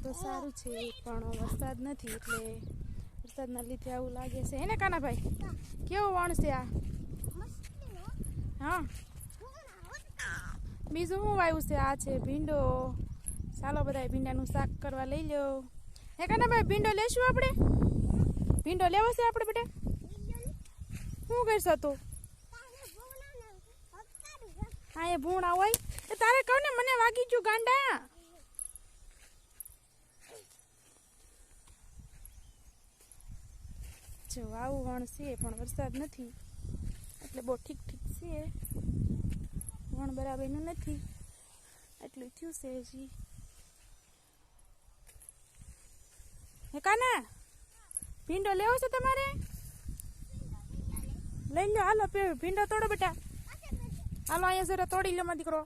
તો સારું છે પણ વરસાદ નથી એટલે વરસાદના લીધે આવું લાગે છે હે ને કાનાભાઈ? કેવું વણ છે આ? હા, બીજું શું વાવ્યું છે? આ છે ભીંડો. ચાલો બધા ભીંડાનું શાક કરવા લઈ લો. હે કાનાભાઈ, ભીંડો લેશું આપણે? ભીંડો લેવો છે આપણે બેટા? શું કરશો તું? હા, એ ભૂણા હોય એ તારે કહું ને, મને વાગી ગયું ગાંડા. જો આવું વણ છે પણ વરસાદ નથી એટલે બહુ ઠીક છે. વણ બરાબરનું નથી એટલું થયું છે હજી. હે કાના, ભીંડો લેવો છે તમારે? લઈ લો, હાલો ભીંડો તોડો બેટા. હાલો અહીંયા જરા તોડી લો મારો દીકરો.